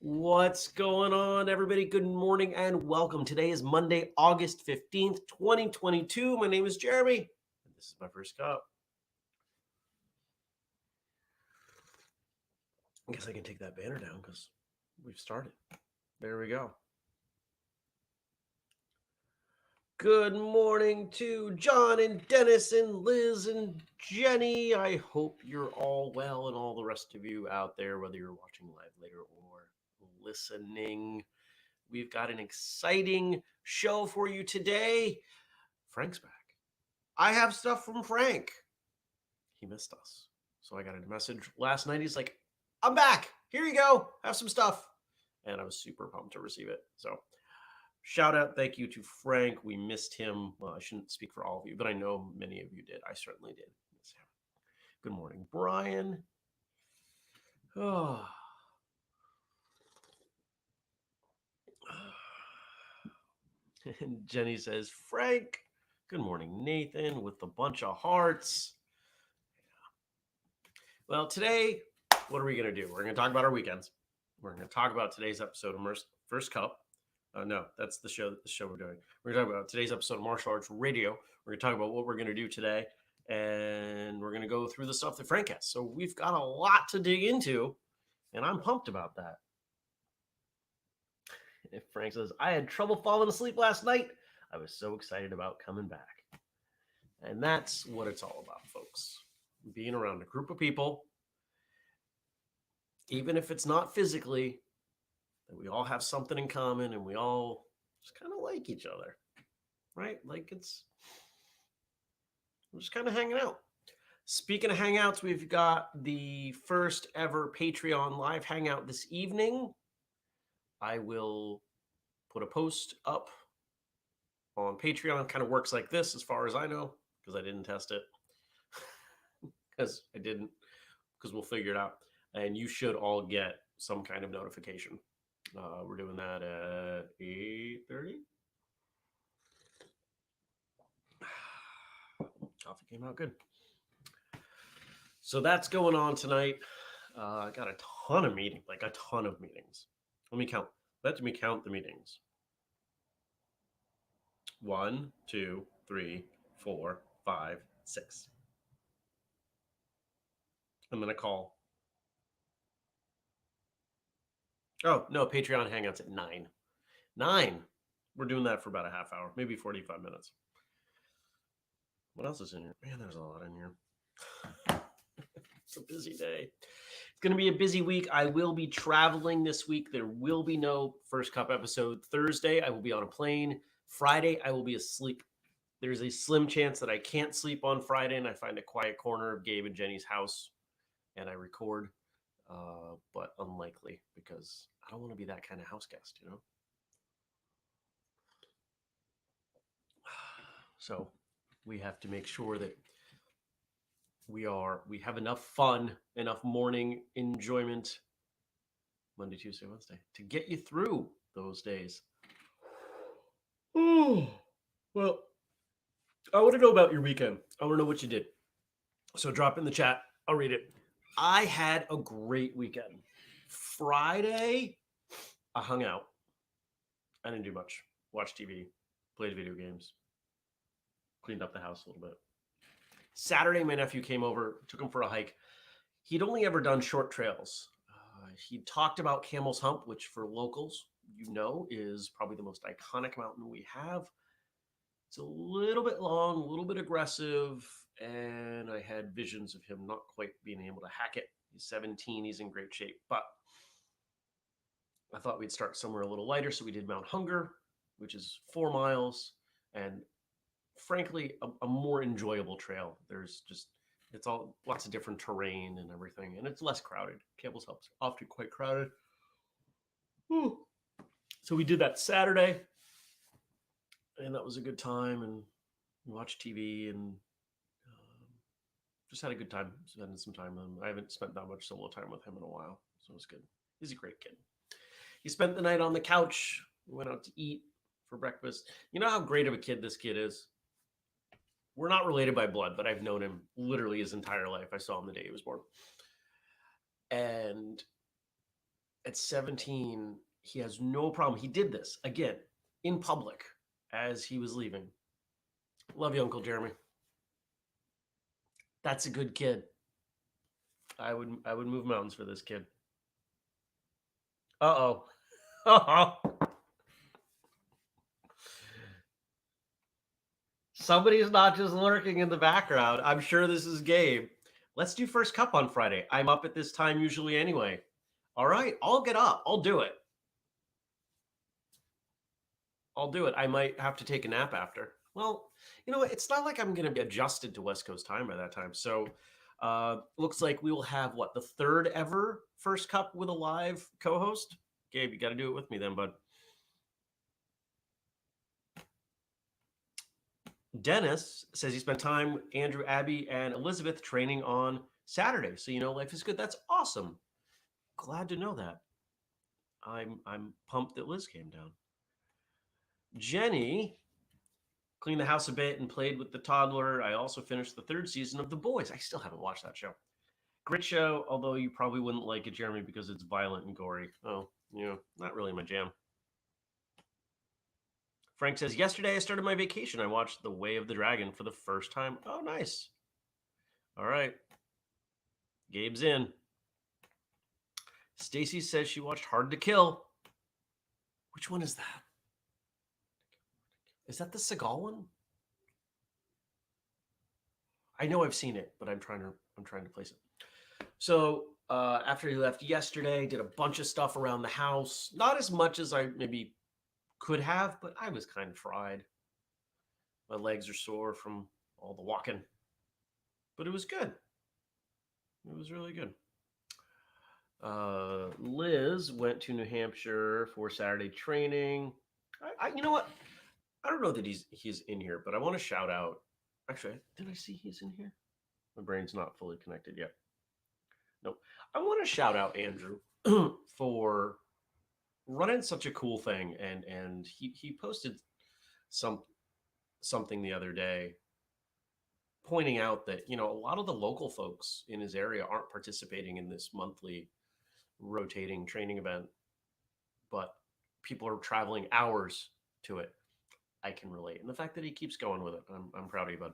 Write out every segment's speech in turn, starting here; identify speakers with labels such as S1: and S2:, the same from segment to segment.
S1: What's going on, everybody? Good morning and welcome. Today is Monday, August 15th, 2022. My name is Jeremy, and this is my first cup. I guess I can take that banner down because we've started. There we go. Good morning to John and Dennis and Liz and Jenny. I hope you're all well and all the rest of you out there, whether you're watching live later or listening. We've got an exciting show for you today. Frank's back. I have stuff from Frank. He missed us. So I got a message last night. He's like, I'm back. Here you go. Have some stuff. And I was super pumped to receive it. So shout out, thank you to Frank. We missed him. Well, I shouldn't speak for all of you, but I know many of you did. I certainly did miss him. Good morning, Brian. Oh. And Jenny says, Frank. Good morning, Nathan, with a bunch of hearts. Well, today, what are we going to do? We're going to talk about our weekends. We're going to talk about today's episode of First Cup. No, that's the show we're doing. We're going to talk about today's episode of Martial Arts Radio. We're going to talk about what we're going to do today. And we're going to go through the stuff that Frank has. So we've got a lot to dig into, and I'm pumped about that. If Frank says, I had trouble falling asleep last night. I was so excited about coming back. And that's what it's all about, folks. Being around a group of people, even if it's not physically, that we all have something in common and we all just kind of like each other, right? Like we're just kind of hanging out. Speaking of hangouts, we've got the first ever Patreon live hangout this evening. I will put a post up on Patreon. Kind of works like this as far as I know, because I didn't test it. Because we'll figure it out. And you should all get some kind of notification. We're doing that at 8:30. Coffee came out good. So that's going on tonight. I got a ton of meetings. Let me count. Let me count the meetings. 1, 2, 3, 4, 5, 6. I'm going to call. Oh, no, Patreon Hangouts at 9. 9. We're doing that for about a half hour, maybe 45 minutes. What else is in here? Man, there's a lot in here. It's a busy day. It's going to be a busy week. I will be traveling this week. There will be no First Cup episode. Thursday, I will be on a plane. Friday, I will be asleep. There's a slim chance that I can't sleep on Friday, and I find a quiet corner of Gabe and Jenny's house, and I record. But unlikely, because I don't want to be that kind of house guest, you know? So we have to make sure that we have enough fun, enough morning enjoyment, Monday, Tuesday, Wednesday, to get you through those days. Oh, well, I want to know about your weekend. I want to know what you did. So drop in the chat. I'll read it. I had a great weekend. Friday, I hung out. I didn't do much. Watched TV, played video games, cleaned up the house a little bit. Saturday, my nephew came over, took him for a hike. He'd only ever done short trails. He talked about Camel's Hump, which for locals, you know, is probably the most iconic mountain we have. It's a little bit long, a little bit aggressive, and I had visions of him not quite being able to hack it. He's 17, he's in great shape, but I thought we'd start somewhere a little lighter, so we did Mount Hunger, which is 4 miles, and frankly, a more enjoyable trail. There's just It's all lots of different terrain and everything, and it's less crowded. Campbell's Hill's often quite crowded. Whew. So we did that Saturday, and that was a good time. And we watched TV and just had a good time spending some time with him. I haven't spent that much solo time with him in a while, so it was good. He's a great kid. He spent the night on the couch. We went out to eat for breakfast. You know how great of a kid this kid is? We're not related by blood, but I've known him literally his entire life. I saw him the day he was born. And at 17, he has no problem. He did this again in public as he was leaving. Love you, Uncle Jeremy. That's a good kid. I would move mountains for this kid. Uh-oh. Uh-oh. Somebody's not just lurking in the background. I'm sure this is Gabe. Let's do first cup on Friday. I'm up at this time usually anyway. All right, I'll get up. I'll do it. I might have to take a nap after. Well, you know, it's not like I'm going to be adjusted to West Coast time by that time. So looks like we will have, what, the third ever first cup with a live co-host? Gabe, you got to do it with me then, bud. Dennis says he spent time with Andrew, Abby, and Elizabeth training on Saturday. So, you know, life is good. That's awesome. Glad to know that. I'm pumped that Liz came down. Jenny cleaned the house a bit and played with the toddler. I also finished the third season of The Boys. I still haven't watched that show. Great show, although you probably wouldn't like it, Jeremy, because it's violent and gory. Oh, yeah, not really my jam. Frank says, yesterday I started my vacation. I watched The Way of the Dragon for the first time. Oh, nice. All right. Gabe's in. Stacy says she watched Hard to Kill. Which one is that? Is that the Seagal one? I know I've seen it, but I'm trying to place it. So after he left yesterday, did a bunch of stuff around the house. Not as much as I maybe could have, but I was kind of fried. My legs are sore from all the walking, but it was good. It was really good. Liz went to New Hampshire for Saturday training. You know what? I don't know that he's in here, but I want to shout out. Actually, did I see he's in here? My brain's not fully connected yet. No, I want to shout out Andrew for running such a cool thing, and he posted something the other day pointing out that, you know, a lot of the local folks in his area aren't participating in this monthly rotating training event, but people are traveling hours to it. I can relate. And the fact that he keeps going with it, I'm proud of you, bud.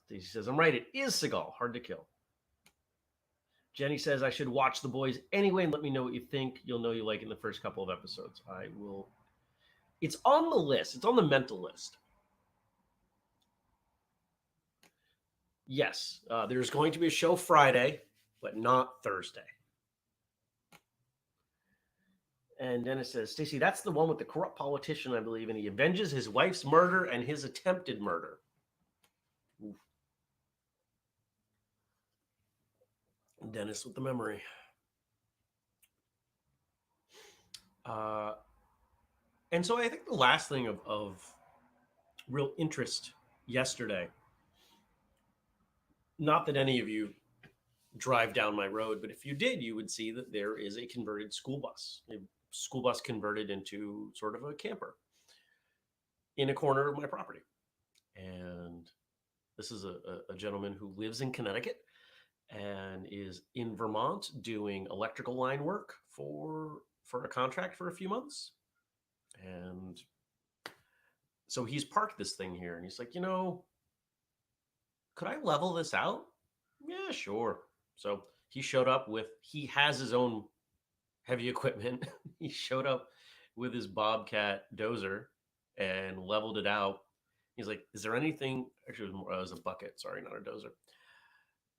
S1: Stacey says, I'm right. It is Seagal. Hard to Kill. Jenny says, I should watch The Boys anyway and let me know what you think. You'll know you like it in the first couple of episodes. I will. It's on the list. It's on the mental list. Yes, there's going to be a show Friday, but not Thursday. And Dennis says, Stacey, that's the one with the corrupt politician, I believe, and he avenges his wife's murder and his attempted murder. Oof. Dennis with the memory. And so I think the last thing of real interest yesterday, not that any of you drive down my road, but if you did, you would see that there is a converted school bus. A school bus converted into sort of a camper in a corner of my property. And this is a gentleman who lives in Connecticut and is in Vermont doing electrical line work for a contract for a few months. And so he's parked this thing here and he's like, you know, could I level this out? Yeah, sure. So he showed up he has his own heavy equipment. He showed up with his Bobcat dozer and leveled it out. He's like, is there anything, actually it was a bucket, sorry, not a dozer.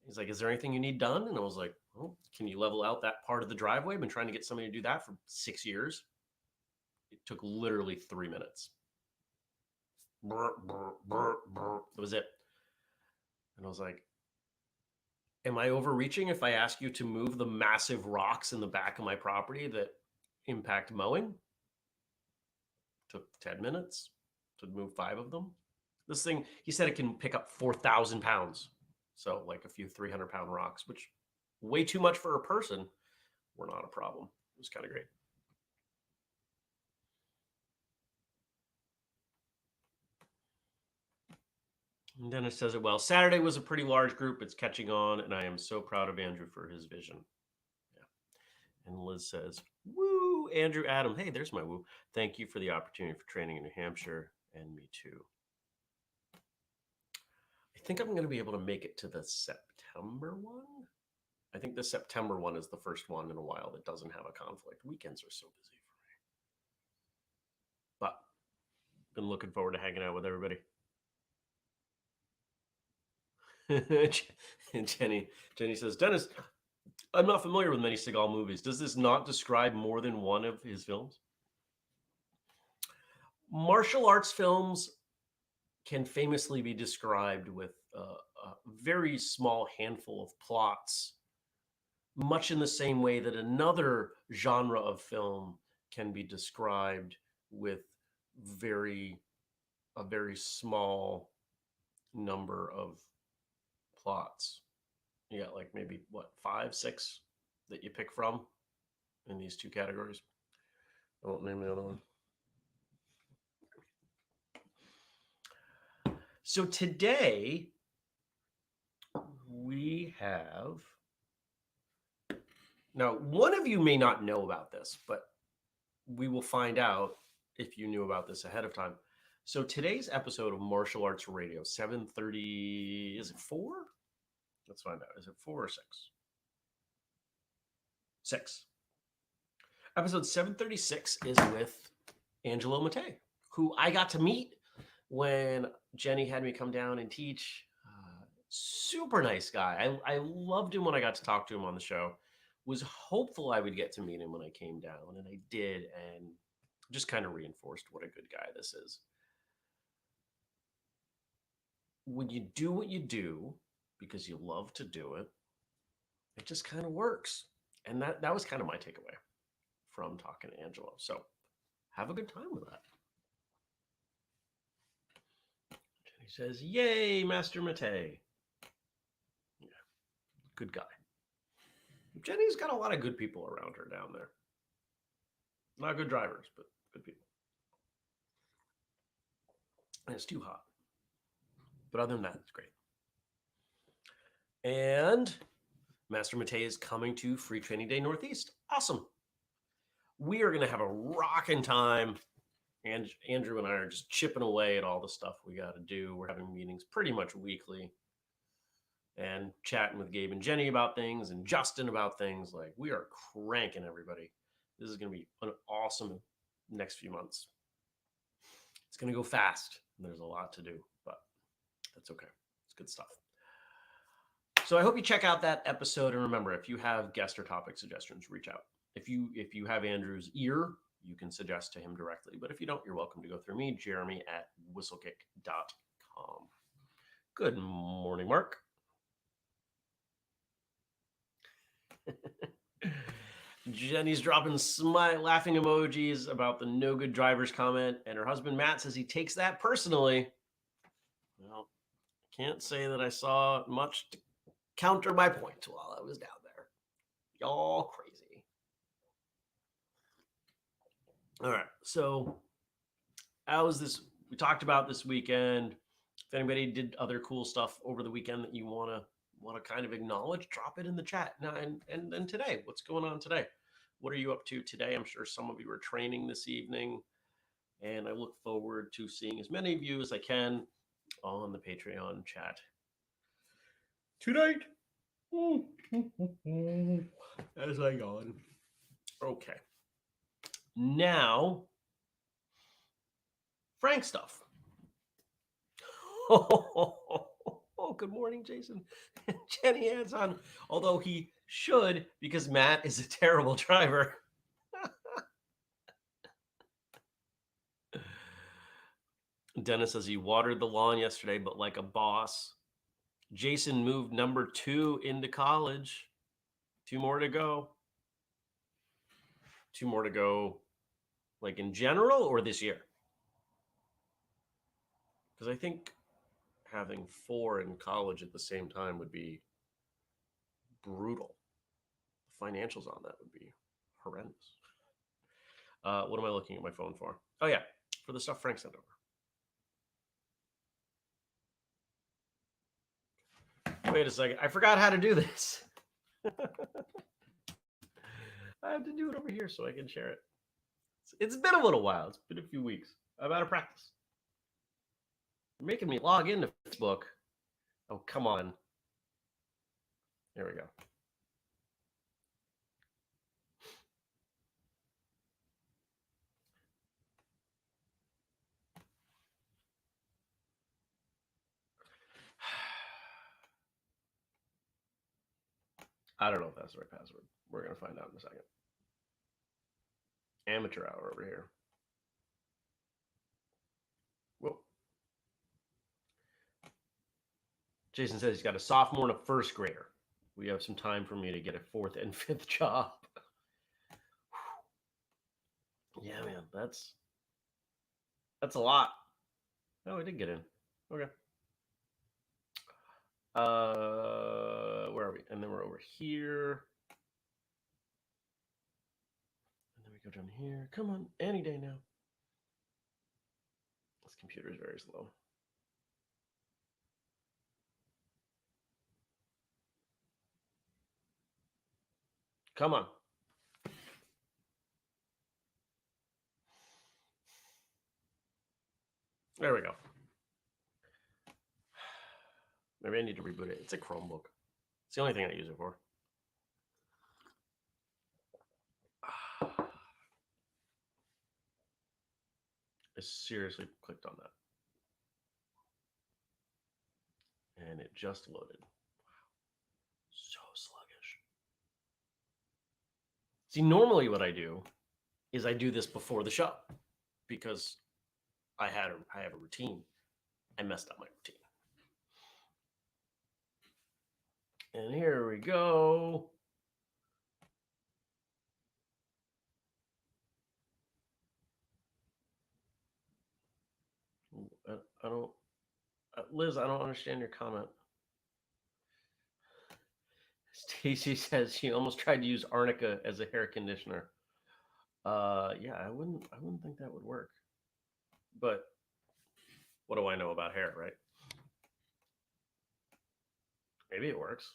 S1: He's like, is there anything you need done? And I was like, well, can you level out that part of the driveway? I've been trying to get somebody to do that for 6 years. It took literally 3 minutes. Brr, brr, brr, brr. That was it. And I was like, am I overreaching if I ask you to move the massive rocks in the back of my property that impact mowing? Took 10 minutes to move 5 of them. This thing, he said it can pick up 4,000 pounds. So, like a few 300-pound rocks, which way too much for a person, were not a problem. It was kind of great. And Dennis says it well. Saturday was a pretty large group. It's catching on, and I am so proud of Andrew for his vision. Yeah. And Liz says, woo, Andrew Adam. Hey, there's my woo. Thank you for the opportunity for training in New Hampshire, and me too. I think I'm going to be able to make it to the September one. I think the September one is the first one in a while that doesn't have a conflict. Weekends are so busy for me. But been looking forward to hanging out with everybody. Jenny says, Dennis, I'm not familiar with many Seagal movies. Does this not describe more than one of his films? Martial arts films can famously be described with a very small handful of plots, much in the same way that another genre of film can be described with a very small number of plots. You got like maybe what, 5, 6 that you pick from in these two categories. I won't name the other one. So today we have, now one of you may not know about this, but we will find out if you knew about this ahead of time. So today's episode of Martial Arts Radio, 7:30, is it 4? Let's find out. Is it 4 or 6? 6. Episode 736 is with Angelo Mattei, who I got to meet when Jenny had me come down and teach. Super nice guy. I loved him when I got to talk to him on the show. Was hopeful I would get to meet him when I came down, and I did, and just kind of reinforced what a good guy this is. When you do what you do because you love to do it, it just kind of works. And that was kind of my takeaway from talking to Angelo. So have a good time with that. Jenny says, yay, Master Mattei. Yeah, good guy. Jenny's got a lot of good people around her down there. Not good drivers, but good people. And it's too hot. But other than that, it's great. And Master Mattei is coming to Free Training Day Northeast. Awesome. We are going to have a rocking time. And Andrew and I are just chipping away at all the stuff we got to do. We're having meetings pretty much weekly and chatting with Gabe and Jenny about things and Justin about things. Like, we are cranking everybody. This is going to be an awesome next few months. It's going to go fast. There's a lot to do, but that's okay. It's good stuff. So I hope you check out that episode. And remember, if you have guest or topic suggestions, reach out. If you have Andrew's ear, you can suggest to him directly. But if you don't, you're welcome to go through me, Jeremy at whistlekick.com. Good morning, Mark. Jenny's dropping laughing emojis about the no good drivers comment, and her husband Matt says he takes that personally. Well, I can't say that I saw much to counter my point while I was down there. Y'all crazy. All right, so how was this? We talked about this weekend. If anybody did other cool stuff over the weekend that you want to kind of acknowledge, drop it in the chat. Now, and then today, what's going on today? What are you up to today? I'm sure some of you are training this evening, and I look forward to seeing as many of you as I can on the Patreon chat tonight. As I go on. Okay. Now, Frank stuff. Oh, good morning, Jason. Jenny adds on, although he should, because Matt is a terrible driver. Dennis says he watered the lawn yesterday, but like a boss. Jason moved number 2 into college. 2 more to go. 2 more to go, like in general or this year? Because I think having 4 in college at the same time would be brutal. The financials on that would be horrendous. What am I looking at my phone for? Oh, yeah, for the stuff Frank sent over. Wait a second. I forgot how to do this. I have to do it over here so I can share it. It's been a little while. It's been a few weeks. I'm out of practice. You're making me log into Facebook. Oh, come on. There we go. I don't know if that's the right password. We're going to find out in a second. Amateur hour over here. Whoa. Jason says he's got a sophomore and a first grader. We have some time for me to get a 4th and 5th job. Yeah, man, that's a lot. Oh, I did get in. Okay. Where are we? And then we're over here. And then we go down here. Come on, any day now. This computer is very slow. Come on. There we go. Maybe I need to reboot it. It's a Chromebook. It's the only thing I use it for. I seriously clicked on that. And it just loaded. Wow. So sluggish. See, normally what I do is I do this before the show because I have a routine. I messed up my routine. And here we go. I don't, Liz, I don't understand your comment. Stacy says she almost tried to use arnica as a hair conditioner. Yeah, I wouldn't think that would work. But what do I know about hair, right? Maybe it works.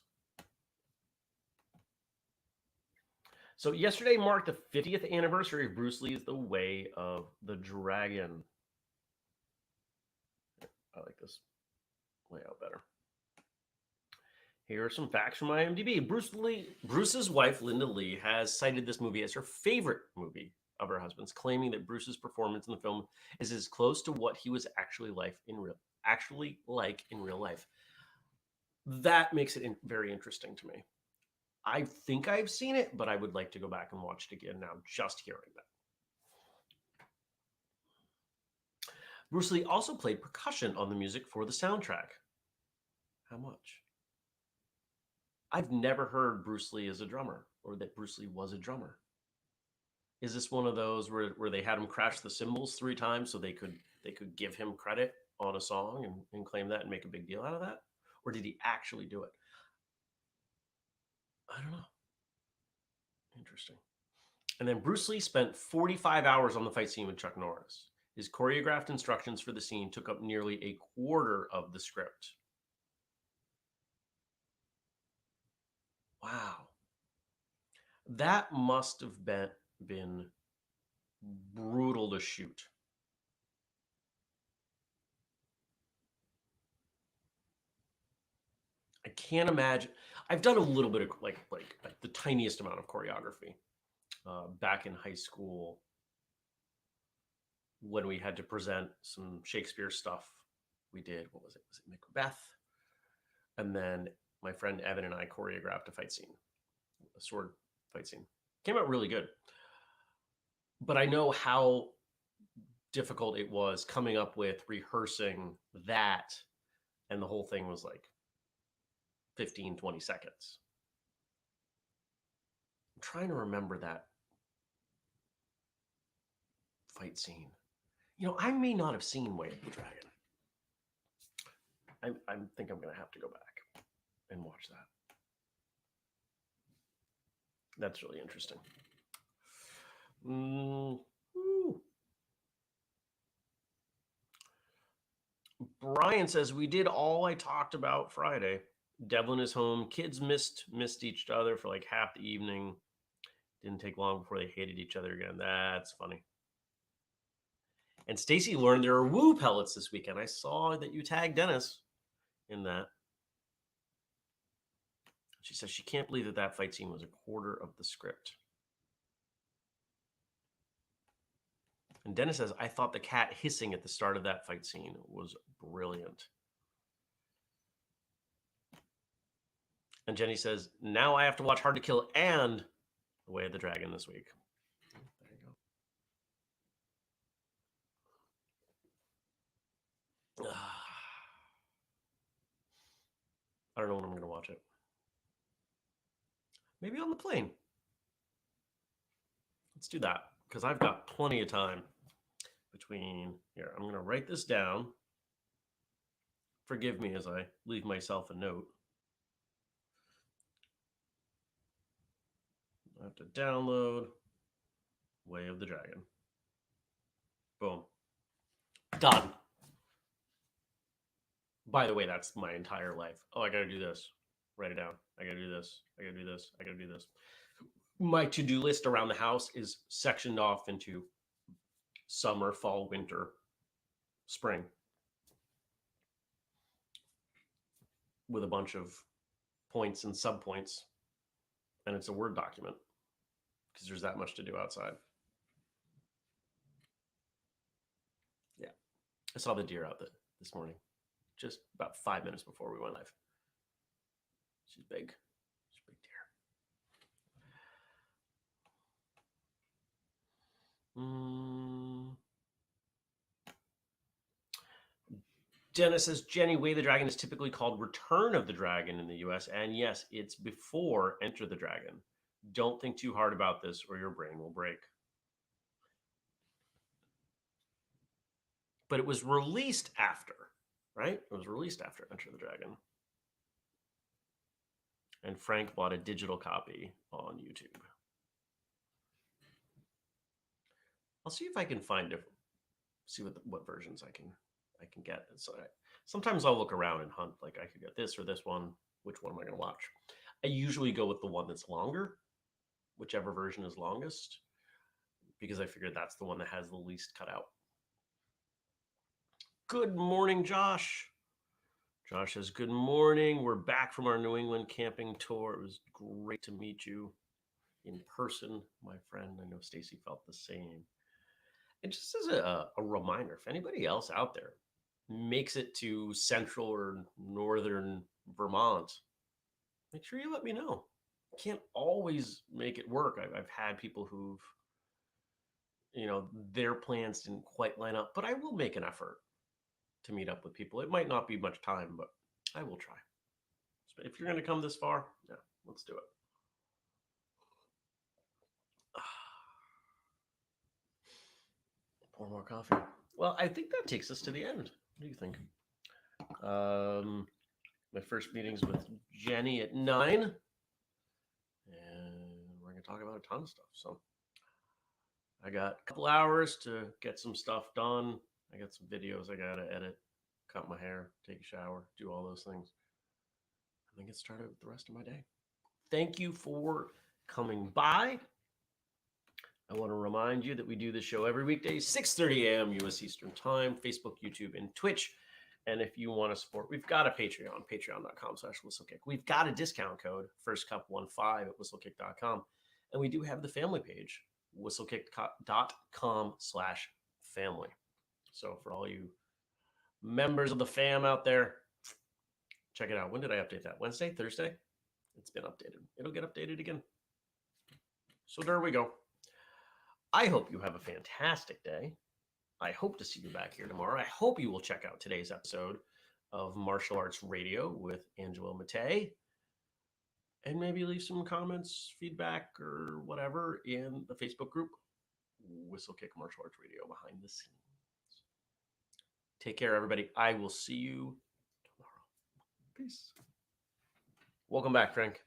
S1: So yesterday marked the 50th anniversary of Bruce Lee's The Way of the Dragon. I like this layout better. Here are some facts from IMDb. Bruce's wife, Linda Lee, has cited this movie as her favorite movie of her husband's, claiming that Bruce's performance in the film is as close to what he was actually like in real life. That makes it very interesting to me. I think I've seen it, but I would like to go back and watch it again now, just hearing that. Bruce Lee also played percussion on the music for the soundtrack. How much? I've never heard Bruce Lee as a drummer, or that Bruce Lee was a drummer. Is this one of those where they had him crash the cymbals 3 times so they could give him credit on a song and claim that and make a big deal out of that? Or did he actually do it? I don't know. Interesting. And then Bruce Lee spent 45 hours on the fight scene with Chuck Norris. His choreographed instructions for the scene took up nearly a quarter of the script. Wow. That must have been brutal to shoot. I can't imagine. I've done a little bit of like the tiniest amount of choreography back in high school when we had to present some Shakespeare stuff. We did, what was it? Was it Macbeth? And then my friend Evan and I choreographed a fight scene, a sword fight scene. Came out really good. But I know how difficult it was coming up with rehearsing that. And the whole thing was like 15, 20 seconds. I'm trying to remember that fight scene. I may not have seen Way of the Dragon. I think I'm going to have to go back and watch that. That's really interesting. Brian says, we did all I talked about Friday. Devlin is home. Kids missed each other for like half the evening. Didn't take long before they hated each other again. That's funny. And Stacy learned there are woo pellets this weekend. I saw that you tagged Dennis in that. She says she can't believe that fight scene was a quarter of the script. And Dennis says, I thought the cat hissing at the start of that fight scene was brilliant. And Jenny says, now I have to watch Hard to Kill and The Way of the Dragon this week. There you go. I don't know when I'm going to watch it. Maybe on the plane. Let's do that, because I've got plenty of time between here. I'm going to write this down. Forgive me as I leave myself a note. I have to download Way of the Dragon. Boom. Done. By the way, that's my entire life. Oh, I got to do this. Write it down. I got to do this. I got to do this. I got to do this. My to-do list around the house is sectioned off into summer, fall, winter, spring, with a bunch of points and subpoints. And it's a Word document because there's that much to do outside. Yeah. I saw the deer out there this morning, just about 5 minutes before we went live. She's big. She's a big deer. Dennis says, Jenny, Way the Dragon is typically called Return of the Dragon in the US. And yes, it's before Enter the Dragon. Don't think too hard about this or your brain will break. But it was released after, right? It was released after Enter the Dragon. And Frank bought a digital copy on YouTube. I'll see if I can find different, see what versions I can get. So sometimes I'll look around and hunt, like I could get this or this one. Which one am I going to watch? I usually go with the one that's longer, whichever version is longest, because I figured that's the one that has the least cut out. Good morning, Josh. Josh says, good morning. We're back from our New England camping tour. It was great to meet you in person, my friend. I know Stacy felt the same. And just as a reminder, if anybody else out there makes it to central or northern Vermont, make sure you let me know. Can't always make it work. I've had people who've, their plans didn't quite line up, but I will make an effort to meet up with people. It might not be much time, but I will try. So if you're going to come this far, yeah, let's do it. Pour more coffee. Well, I think that takes us to the end. What do you think? My first meeting's with Jenny at 9. And we're going to talk about a ton of stuff. So I got a couple hours to get some stuff done. I got some videos I got to edit, cut my hair, take a shower, do all those things. And then get started with the rest of my day. Thank you for coming by. I want to remind you that we do this show every weekday, 6:30 a.m. U.S. Eastern Time, Facebook, YouTube, and Twitch. And if you want to support, we've got a Patreon, patreon.com/whistlekick. We've got a discount code, firstcup15 at whistlekick.com. And we do have the family page, whistlekick.com/family. So for all you members of the fam out there, check it out. When did I update that? Wednesday? Thursday? It's been updated. It'll get updated again. So there we go. I hope you have a fantastic day. I hope to see you back here tomorrow. I hope you will check out today's episode of Martial Arts Radio with Angelo Mattei. And maybe leave some comments, feedback, or whatever in the Facebook group, Whistlekick Martial Arts Radio Behind the Scenes. Take care, everybody. I will see you tomorrow. Peace. Welcome back, Frank.